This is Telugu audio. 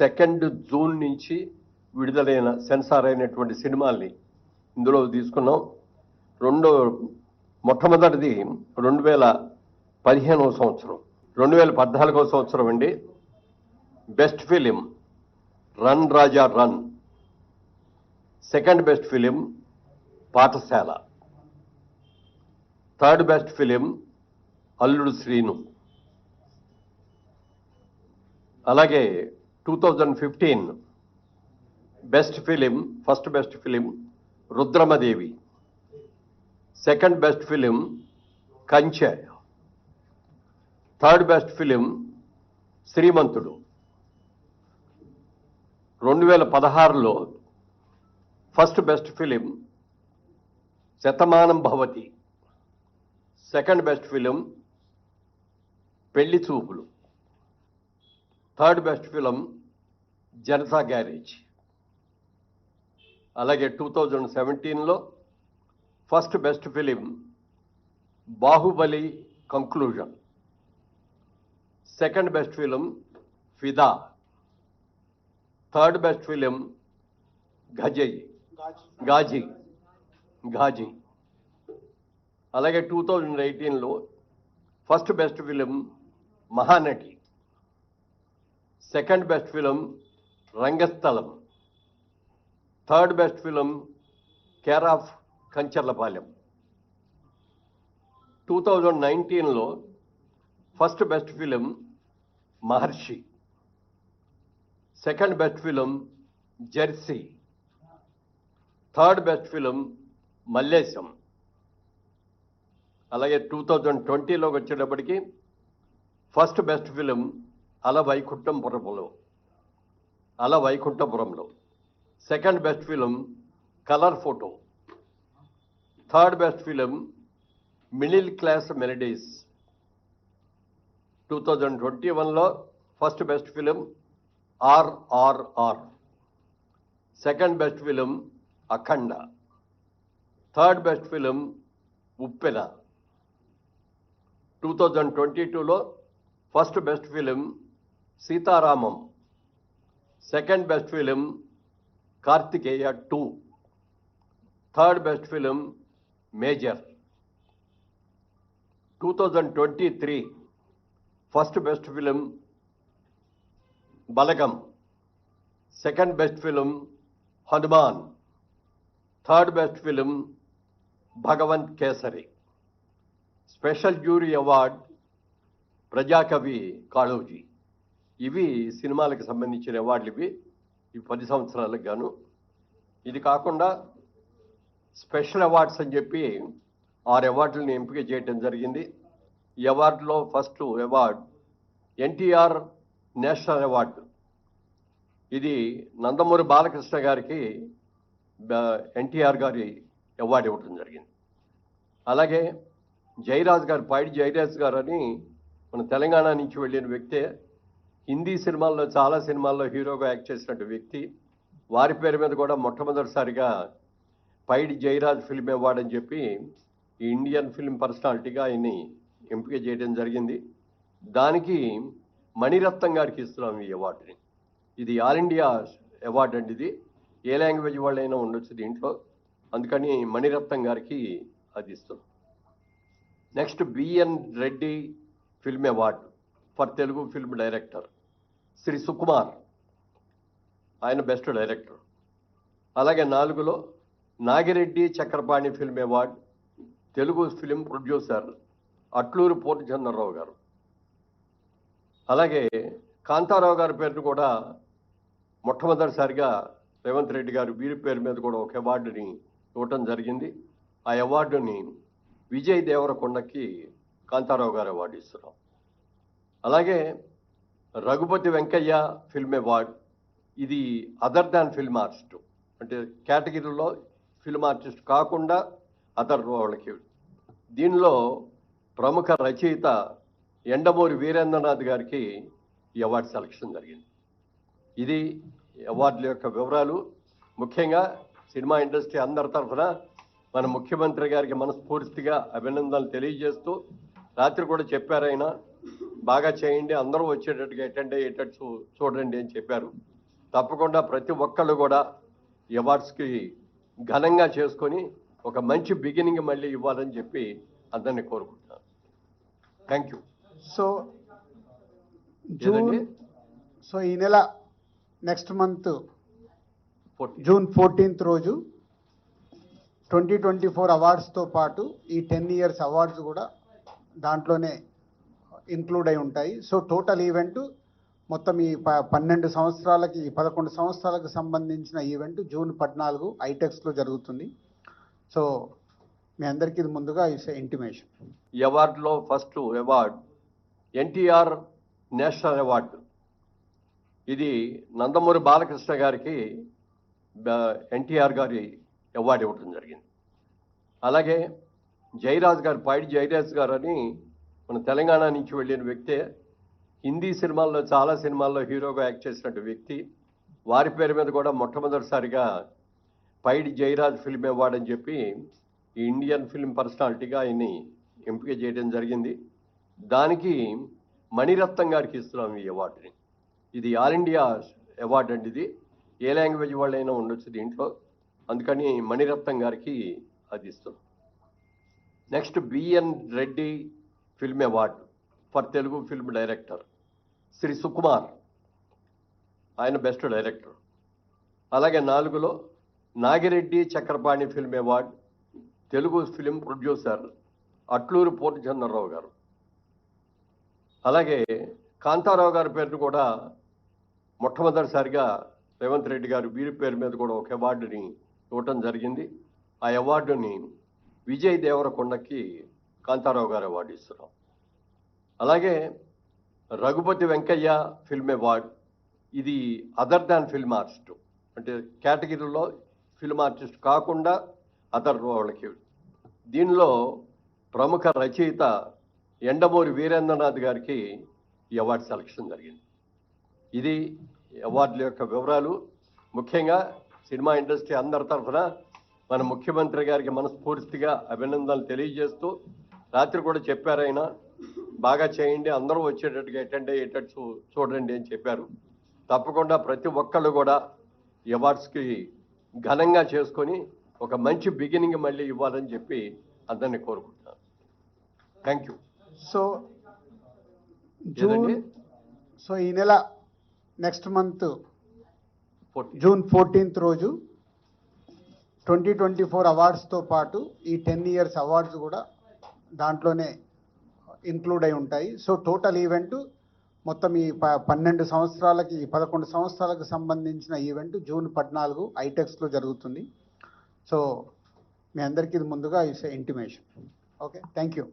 2 జూన్ నుంచి విడుదలైన సెన్సార్ అయినటువంటి సినిమాల్ని ఇందులో తీసుకున్నాం. మొట్టమొదటిది 2015వ సంవత్సరం, 2014వ సంవత్సరం అండి. Best film run Raja run, second best film Pathasala, third best film Alludu Seenu. అలాగే 2015 best film, first best film Rudhramadevi, second best film Kanche, third best film Srimanthudu. 2016లో first best film Shatamanam Bhavati, second best film Pelli Choopulu, third best film Janatha garage. అలాగే 2017లో first best film Baahubali conclusion, second best film Fidaa, third best film Ghazi. అలాగే 2018లో first best film Mahanati, second best film Rangasthalam, third best film care of Kancharapalem. 2019లో first best film Maharshi, second best film Jersey, third best film Mallesham. అలాగే 2020లోకి వచ్చేటప్పటికి first best film Ala Vaikunthapurramuloo, second best film colour photo, third best film middle class melodies. 2021లో first best film RRR, second best film Akhanda, third best film Uppena. 2022లో first best film Sitaramam, second best film Karthikeya 2, third best film major. 2023 first best film Balagam, second best film Hanuman, third best film Bhagavanth Kesari. Special jury award ప్రజాకవి కాళోజీ. ఇవి సినిమాలకు సంబంధించిన అవార్డులు. ఇవి 10 సంవత్సరాలకు గాను. ఇది కాకుండా స్పెషల్ అవార్డ్స్ అని చెప్పి 6 అవార్డులను ఎంపిక చేయడం జరిగింది. ఈ అవార్డులో first award NTR national award. ఇది నందమూరి బాలకృష్ణ గారికి ఎన్టీఆర్ గారి అవార్డు ఇవ్వడం జరిగింది. అలాగే జయరాజ్ గారు, పైడి జయరాజ్ గారు అని మన తెలంగాణ నుంచి వెళ్ళిన వ్యక్తే. హిందీ సినిమాల్లో చాలా సినిమాల్లో హీరోగా యాక్ట్ చేసినట్టు వ్యక్తి. వారి పేరు మీద కూడా మొట్టమొదటిసారిగా పైడి జయరాజ్ ఫిల్మ్ అవార్డు అని చెప్పి ఈ ఇండియన్ ఫిల్మ్ పర్సనాలిటీగా ఆయన్ని ఎంపిక చేయడం జరిగింది. దానికి మణిరత్నం గారికి ఇస్తున్నాం ఈ అవార్డుని. ఇది ఆల్ ఇండియా అవార్డు అండి. ఇది ఏ లాంగ్వేజ్ వాళ్ళైనా ఉండొచ్చు దీంట్లో, అందుకని మణిరత్నం గారికి అది ఇస్తున్నాం. Next B N Reddy film award for Telugu film director Shri Sukumar, ఆయన బెస్ట్ డైరెక్టర్. అలాగే 4లో Nagireddy Chakrapani film award Telugu film producer Atluri Purnachandrarao గారు. అలాగే కాంతారావు గారి పేరును కూడా మొట్టమొదటిసారిగా రేవంత్ రెడ్డి గారు వీరి పేరు మీద కూడా ఒక అవార్డుని ఇవ్వటం జరిగింది. ఆ అవార్డుని విజయ్ దేవరకొండకి కాంతారావు గారు అవార్డు ఇస్తున్నాం. అలాగే రఘుపతి వెంకయ్య ఫిల్మ్ అవార్డు. ఇది అదర్ దాన్ ఫిల్మ్ ఆర్టిస్ట్, అంటే కేటగిరీలో ఫిల్మ్ ఆర్టిస్ట్ కాకుండా అదర్ వాళ్ళకి. దీనిలో ప్రముఖ రచయిత ఎండమూరి వీరేంద్రనాథ్ గారికి ఈ అవార్డు సెలక్షన్ జరిగింది. ఇది అవార్డుల యొక్క వివరాలు. ముఖ్యంగా సినిమా ఇండస్ట్రీ అందరి తరఫున మన ముఖ్యమంత్రి గారికి మనస్ఫూర్తిగా అభినందనలు తెలియజేస్తూ, రాత్రి కూడా చెప్పారు ఆయన, బాగా చేయండి, అందరూ వచ్చేటట్టుగా అటెండ్ అయ్యేటట్టు చూడండి అని చెప్పారు. తప్పకుండా ప్రతి ఒక్కళ్ళు కూడా అవార్డ్స్కి ఘనంగా చేసుకొని ఒక మంచి బిగినింగ్ మళ్ళీ ఇవ్వాలని చెప్పి అందరినీ కోరుకుంటున్నాను. Thank you. సో జూన్ ఈ నెల నెక్స్ట్ మంత్ జూన్ 14th రోజు 2024 అవార్డ్స్తో పాటు ఈ 10 years అవార్డ్స్ కూడా దాంట్లోనే ఇంక్లూడ్ అయి ఉంటాయి. సో టోటల్ ఈవెంట్ మొత్తం ఈ 11 సంవత్సరాలకు సంబంధించిన ఈవెంట్ జూన్ 14 ఐటెక్స్లో జరుగుతుంది. సో మీ అందరికీ ఇది ముందుగా ఇంటిమేషన్. ఈ అవార్డులో first award NTR national award. ఇది నందమూరి బాలకృష్ణ గారికి ఎన్టీఆర్ గారి అవార్డు ఇవ్వడం జరిగింది. అలాగే జయరాజ్ గారు, పైడి జయరాజ్ గారు అని మన తెలంగాణ నుంచి వెళ్ళిన వ్యక్తే, హిందీ సినిమాల్లో చాలా సినిమాల్లో హీరోగా యాక్ట్ చేసినట్టు వ్యక్తి. వారి పేరు మీద కూడా మొట్టమొదటిసారిగా పైడి జయరాజ్ ఫిల్మ్ అవార్డు అని చెప్పి ఈ ఇండియన్ ఫిల్మ్ పర్సనాలిటీగా ఆయన్ని ఎంపిక చేయడం జరిగింది. దానికి మణిరత్నం గారికి ఇస్తున్నాం ఈ అవార్డుని. ఇది ఆల్ ఇండియా అవార్డు అండి. ఇది ఏ లాంగ్వేజ్ వాళ్ళైనా ఉండొచ్చు దీంట్లో, అందుకని మణిరత్నం గారికి అది ఇస్తున్నాం. Next B N Reddy film award for Telugu film director Shri Sukumar, ఆయన బెస్ట్ డైరెక్టర్. అలాగే 4లో Nagireddy Chakrapani film award Telugu film producer Atluri Purnachandrarao గారు. అలాగే కాంతారావు గారి పేరును కూడా మొట్టమొదటిసారిగా రేవంత్ రెడ్డి గారు వీరి పేరు మీద కూడా ఒక అవార్డుని ఇవ్వటం జరిగింది. ఆ అవార్డుని విజయ్ దేవరకొండకి కాంతారావు గారు అవార్డు ఇస్తున్నాం. అలాగే రఘుపతి వెంకయ్య ఫిల్మ్ అవార్డ్, ఇది అదర్ దాన్ ఫిల్మ్ ఆర్టిస్ట్, అంటే కేటగిరీలో ఫిల్మ్ ఆర్టిస్ట్ కాకుండా అదర్ వాళ్ళకి. దీనిలో ప్రముఖ రచయిత ఎండమూరి వీరేంద్రనాథ్ గారికి ఈ అవార్డు సెలక్షన్ జరిగింది. ఇది అవార్డుల యొక్క వివరాలు. ముఖ్యంగా సినిమా ఇండస్ట్రీ అందరి తరఫున మన ముఖ్యమంత్రి గారికి మనస్ఫూర్తిగా అభినందనలు తెలియజేస్తూ, రాత్రి కూడా చెప్పారు ఆయన, బాగా చేయండి, అందరూ వచ్చేటట్టుగా అటెండ్ అయ్యేటట్టు చూడండి అని చెప్పారు. తప్పకుండా ప్రతి ఒక్కళ్ళు కూడా అవార్డ్స్కి ఘనంగా చేసుకొని ఒక మంచి బిగినింగ్ మళ్ళీ ఇవ్వాలని చెప్పి అందరినీ కోరుకుంటున్నాను. Thank you. సో ఈ నెల నెక్స్ట్ మంత్ జూన్ 14th రోజు 2024 అవార్డ్స్తో పాటు ఈ 10 years అవార్డ్స్ కూడా దాంట్లోనే ఇంక్లూడ్ అయి ఉంటాయి. సో టోటల్ ఈవెంట్ మొత్తం ఈ 11 సంవత్సరాలకు సంబంధించిన ఈవెంట్ జూన్ 14 ఐటెక్స్లో జరుగుతుంది. సో మీ అందరికీ ఇది ముందుగా ఇంటిమేషన్. Okay, thank you.